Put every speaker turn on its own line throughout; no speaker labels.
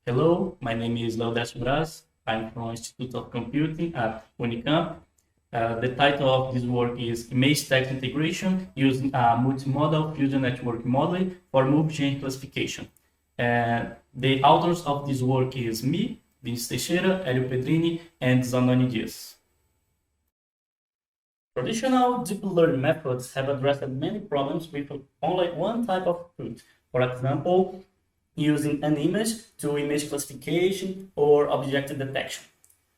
Hello, my name is Leodécio Braz. I'm from Institute of Computing at Unicamp. The title of this work is Image Text Integration using a Multimodal Fusion Network Modeling for Multi-Gen Classification. The authors of this work is me, Vinı Teixeira, Helio Pedrini, and Zanoni dias. Traditional deep learning methods have addressed many problems with only one type of input. For example, using an image to image classification or object detection.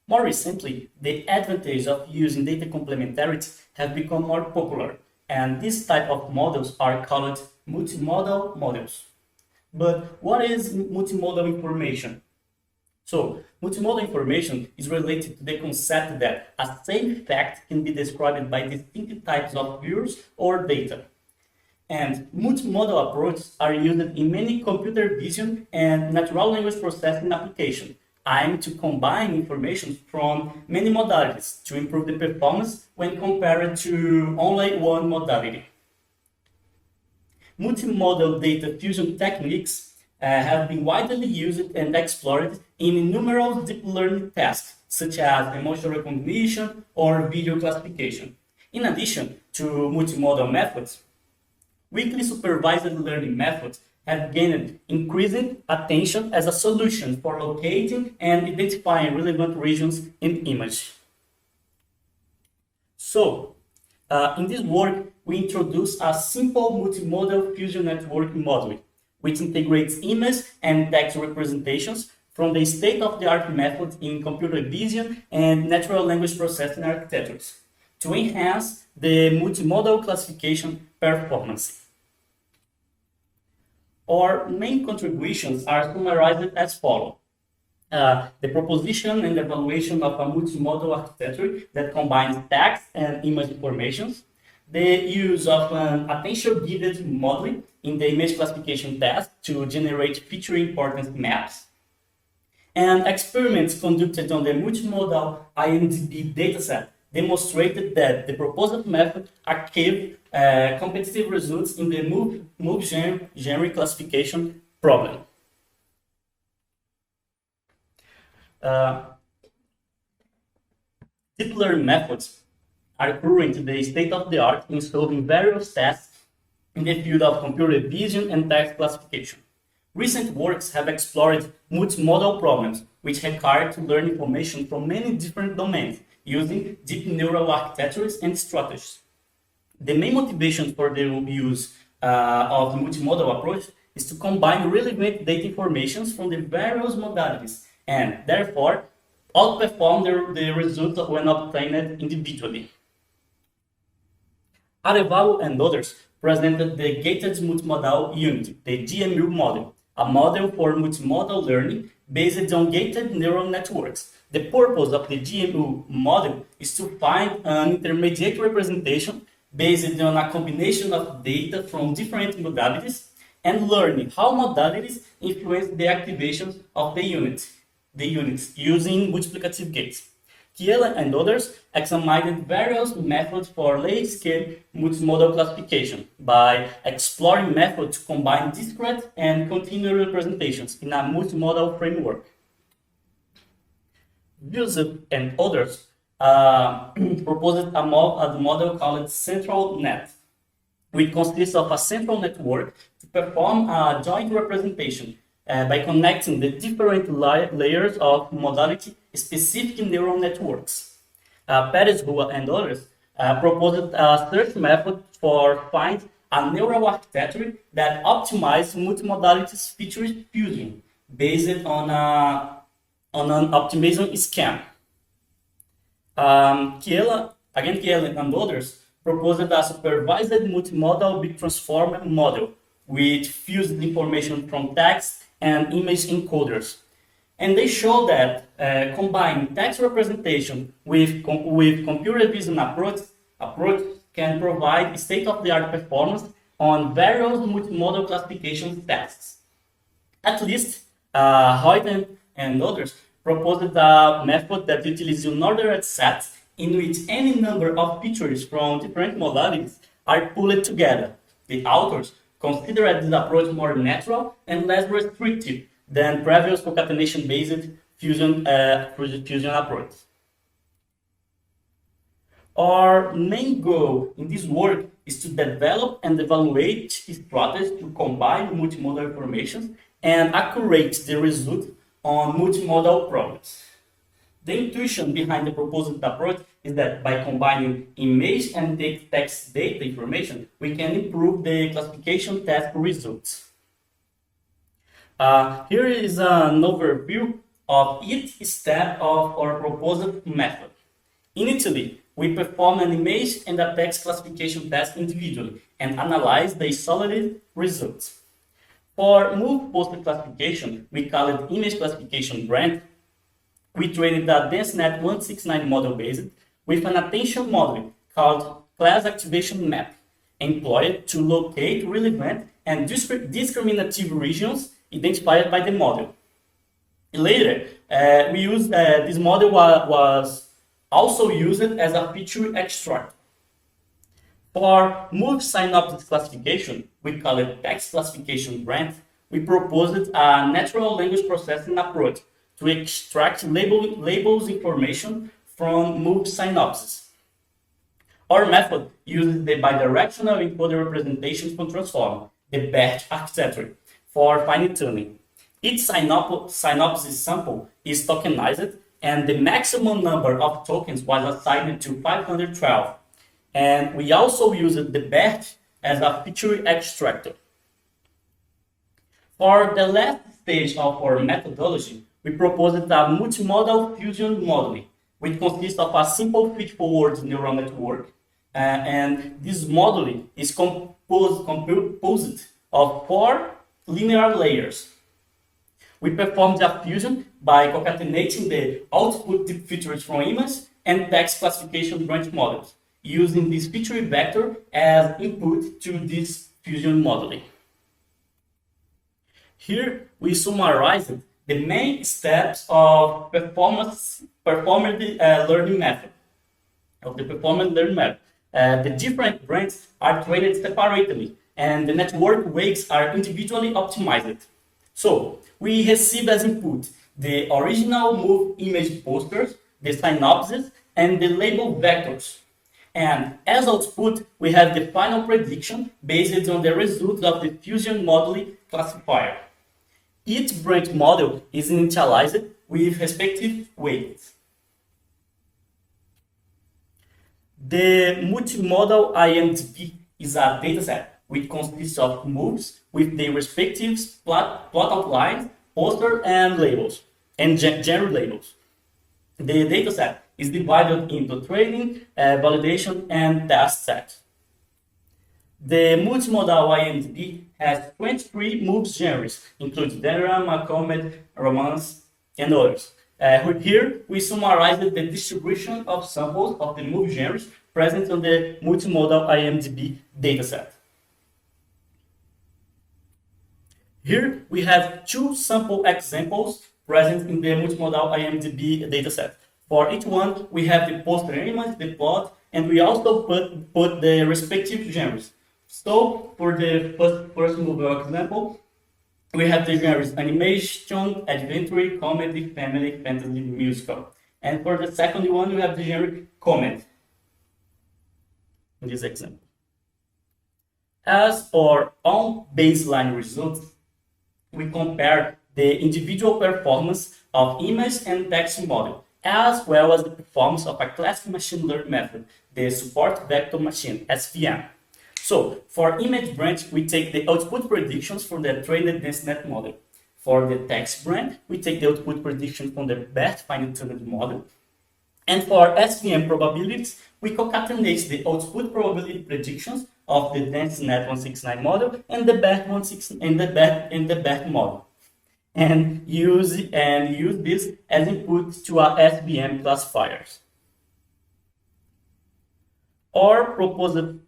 More recently, the advantage of using data complementarity have become more popular, and this type of models are called multimodal models. But what is multimodal information? So, multimodal information is related to the concept that a same fact can be described by distinct types of views or data. And multimodal approaches are used in many computer vision and natural language processing applications, aimed to combine information from many modalities to improve the performance when compared to only one modality. Multimodal data fusion techniques have been widely used and explored in numerous deep learning tasks, such as emotion recognition or video classification. In addition to multimodal methods, weakly supervised learning methods have gained increasing attention as a solution for locating and identifying relevant regions in image. So, in this work, we introduce a simple multimodal fusion network modeling, which integrates image and text representations from the state-of-the-art methods in computer vision and natural language processing architectures to enhance the multimodal classification performance. Our main contributions are summarized as follows. The proposition and evaluation of a multimodal architecture that combines text and image informations, the use of an attention-guided modeling in the image classification task to generate feature importance maps, and experiments conducted on the multimodal IMDB dataset demonstrated that the proposed method achieved competitive results in the multi-genre classification problem. Deep learning methods are currently the state-of-the-art in solving various tasks in the field of computer vision and text classification. Recent works have explored multimodal problems, which require to learn information from many different domains using deep neural architectures and strategies. The main motivation for the use of the multimodal approach is to combine relevant data informations from the various modalities and, therefore, outperform the results when obtained individually. Arevalo and others presented the Gated Multimodal Unit, the GMU model, a model for multimodal learning based on gated neural networks. The purpose of the GMU model is to find an intermediate representation based on a combination of data from different modalities and learning how modalities influence the activations of the units using multiplicative gates. Chiela and others examined various methods for large-scale multimodal classification by exploring methods to combine discrete and continuous representations in a multimodal framework. Joseph and others proposed a model called Central Net, which consists of a central network to perform a joint representation by connecting the different layers of modality-specific neural networks. Perez and others proposed a search method for find a neural architecture that optimizes multimodality feature fusion based on an optimization scheme. Chiela and others proposed a supervised multimodal big transformer model which fused information from text and image encoders. And they show that combining text representation with computer vision approach can provide state-of-the-art performance on various multimodal classification tasks. At least, Hoyt and others proposed a method that utilizes unordered sets in which any number of features from different modalities are pulled together. The authors consider this approach more natural and less restrictive than previous concatenation-based fusion approach. Our main goal in this work is to develop and evaluate strategies to combine multimodal information and accurate the result on multimodal problems. The intuition behind the proposed approach is that by combining image and text data information, we can improve the classification task results. Here is an overview of each step of our proposed method. Initially, we perform an image and a text classification task individually and analyze the isolated results. For move post classification, we call it image classification branch. We trained the DenseNet 169 model based with an attention model called class activation map, employed to locate relevant and discriminative regions identified by the model. Later, we used this model was also used as a feature extractor. For move synopsis classification, we call it text classification branch. We proposed a natural language processing approach to extract labels information from move synopsis. Our method uses the bidirectional encoder representations from transformer, the BERT architecture, for fine-tuning. Each synopsis sample is tokenized, and the maximum number of tokens was assigned to 512. And we also used the BERT as a feature extractor. For the last stage of our methodology, we proposed a multimodal fusion modeling, which consists of a simple feed-forward neural network. And this modeling is composed of 4 linear layers. We performed the fusion by concatenating the output features from image and text classification branch models, using this feature vector as input to this fusion modeling. Here we summarized the main steps of performance learning method. The different branches are trained separately, and the network weights are individually optimized. So we receive as input the original move image posters, the synopsis, and the label vectors. And as output, we have the final prediction based on the results of the fusion modeling classifier. Each branch model is initialized with respective weights. The multimodal IMDB is a dataset which consists of moves with the respective plot outlines, poster, and labels, and genre labels. The dataset is divided into training, validation, and test set. The multimodal IMDB has 23 moves genres, including drama, comedy, romance, and others. Here, we summarized the distribution of samples of the move genres present on the multimodal IMDB dataset. Here, we have 2 sample examples present in the multimodal IMDB dataset. For each one, we have the poster image, the plot, and we also put the respective genres. So, for the first movie example, we have the genres animation, adventure, comedy, family, fantasy, musical. And for the second one, we have the genre comedy in this example. As for own baseline results, we compare the individual performance of image and text model, as well as the performance of a classic machine learning method, the support vector machine, SVM. So, for image branch, we take the output predictions from the trained DenseNet model. For the text branch, we take the output predictions from the BERT fine-tuned model. And for SVM probabilities, we concatenate the output probability predictions of the DenseNet 169 model and the BERT 169 and the BERT model, and use this as input to our SVM classifiers. Our proposed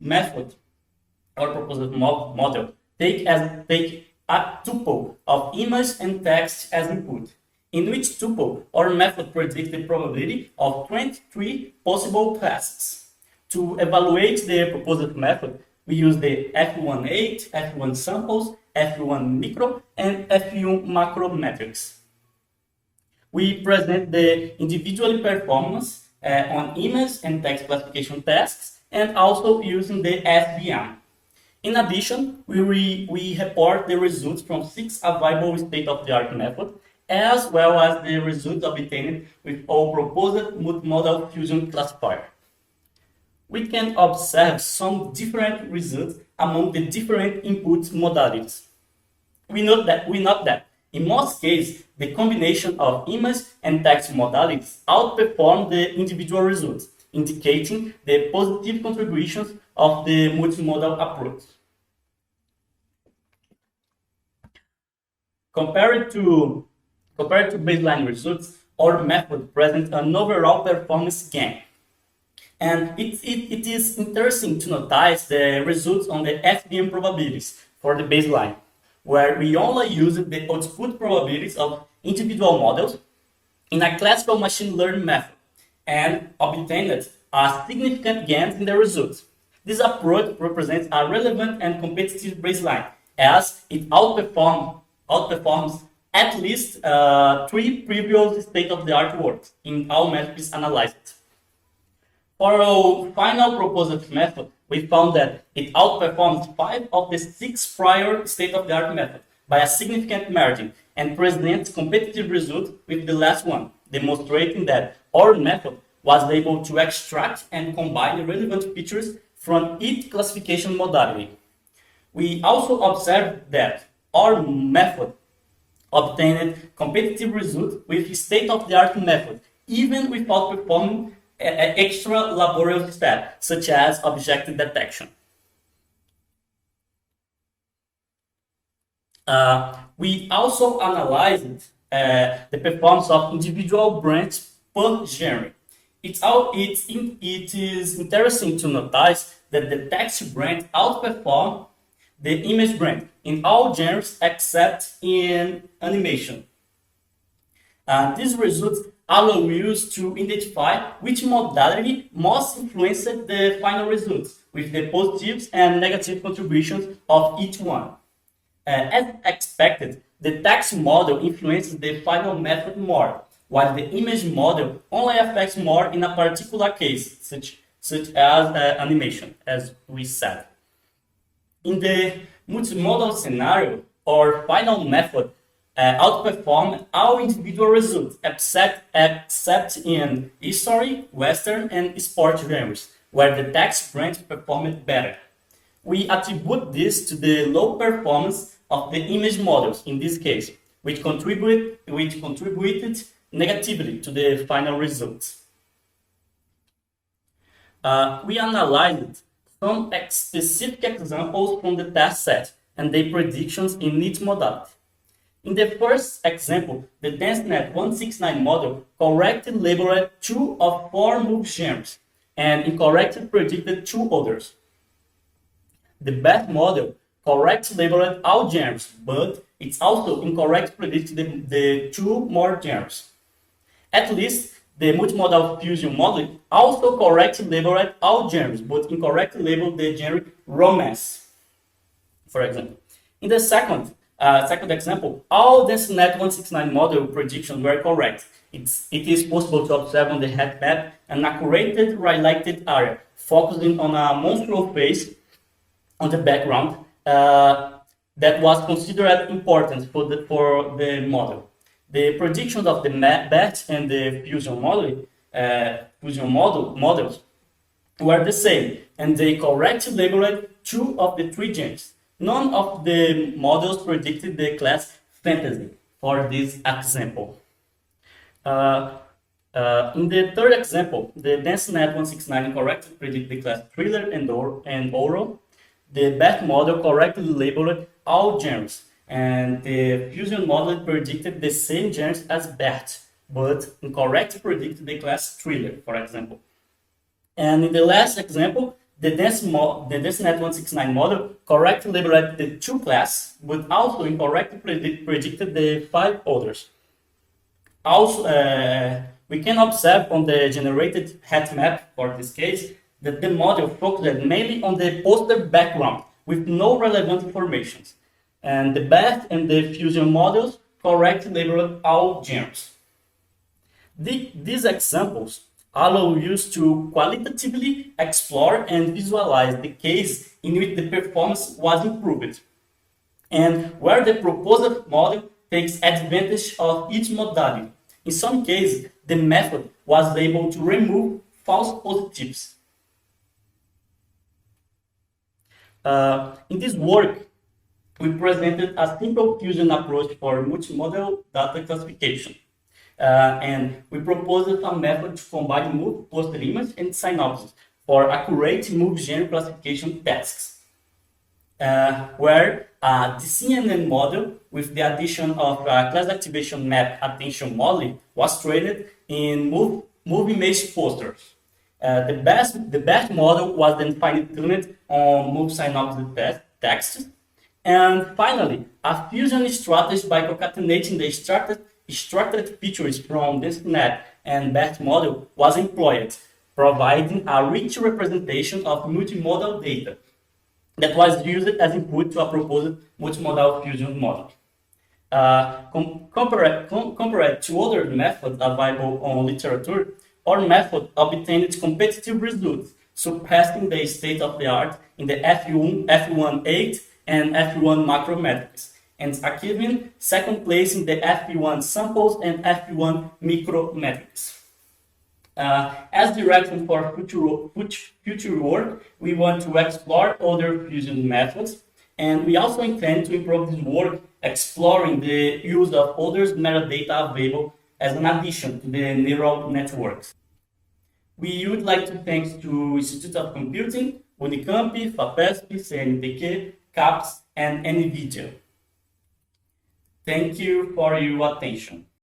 method or proposed model take a tuple of image and text as input, in which tuple our method predicts the probability of 23 possible classes. To evaluate the proposed method, we use the F18, F1 samples, F1 micro, and F1 macro metrics. We present the individual performance on image and text classification tasks, and also using the SVM. In addition, we report the results from 6 available state-of-the-art methods, as well as the results obtained with our proposed multimodal fusion classifier. We can observe some different results among the different input modalities. We note that in most cases, the combination of image and text modalities outperform the individual results, indicating the positive contributions of the multimodal approach. Compared to baseline results, our method presents an overall performance gain. And it is interesting to notice the results on the FBM probabilities for the baseline, where we only used the output probabilities of individual models in a classical machine learning method and obtained a significant gain in the results. This approach represents a relevant and competitive baseline, as it outperforms at least 3 previous state-of-the-art works in all metrics analyzed. For our final proposed method, we found that it outperforms 5 of the 6 prior state-of-the-art methods by a significant margin and presents competitive results with the last one, demonstrating that our method was able to extract and combine relevant features from each classification modality. We also observed that our method obtained competitive results with state-of-the-art method, even without performing extra laborious steps, such as object detection. We also analyzed the performance of individual branches per genre. It is interesting to notice that the text branch outperformed the image branch in all genres except in animation. These results allow us to identify which modality most influenced the final results, with the positives and negative contributions of each one. As expected, the text model influences the final method more, while the image model only affects more in a particular case, such as animation, as we said. In the multimodal scenario, our final method outperformed all individual results except in history, western, and sport genres, where the text branch performed better. We attribute this to the low performance of the image models in this case, which contributed negatively to the final results. We analyzed some specific examples from the test set and their predictions in each modality. In the first example, the DenseNet 169 model correctly labeled 2 of 4 move genres and incorrectly predicted 2 others. The BET model correctly labeled all genres, but it's also incorrectly predicted the 2 more genres. At least, the multimodal fusion model also correctly labeled all genres, but incorrectly labeled the genre romance, for example. In the second example, all DenseNet 169 model predictions were correct. It is possible to observe on the heat map an accurate highlighted area, focusing on a monstruous face on the background that was considered important for the model. The predictions of the BET and the fusion models were the same, and they correctly labeled 2 of the 3 genres. None of the models predicted the class fantasy for this example. In the third example, the DenseNet 169 correctly predicted the class thriller and oral. The BET model correctly labeled all genres, and the fusion model predicted the same genres as BET, but incorrectly predicted the class thriller, for example. And in the last example, the DenseNet 169 model correctly labeled the 2 classes, but also incorrectly predicted the 5 others. Also, we can observe on the generated heat map for this case that the model focused mainly on the poster background with no relevant information. and the BEST and the fusion models correctly labeled all genres. These examples allow users to qualitatively explore and visualize the case in which the performance was improved, and where the proposed model takes advantage of each modality. In some cases, the method was able to remove false positives. In this work, we presented a simple fusion approach for multimodal data classification. And we proposed a method to combine move, poster image, and synopsis for accurate move genre classification tasks, where the CNN model with the addition of class activation map attention modeling was trained in move image posters. The best model was then fine-tuned on move synopsis text. And finally, a fusion strategy by concatenating the structured features from the SNAP and BEST model was employed, providing a rich representation of multimodal data that was used as input to a proposed multimodal fusion model. Compared to other methods available on literature, our method obtained competitive results, surpassing the state of the art in the F1.8 and F1 macrometrics, and achieving second place in the F1 samples and F1 micrometrics. As direction for future work, we want to explore other fusion methods, and we also intend to improve this work exploring the use of other metadata available as an addition to the neural networks. We would like to thank to Institute of Computing, Unicamp, FAPESP, CNPq, CAPES, and NVIDIA. Thank you for your attention.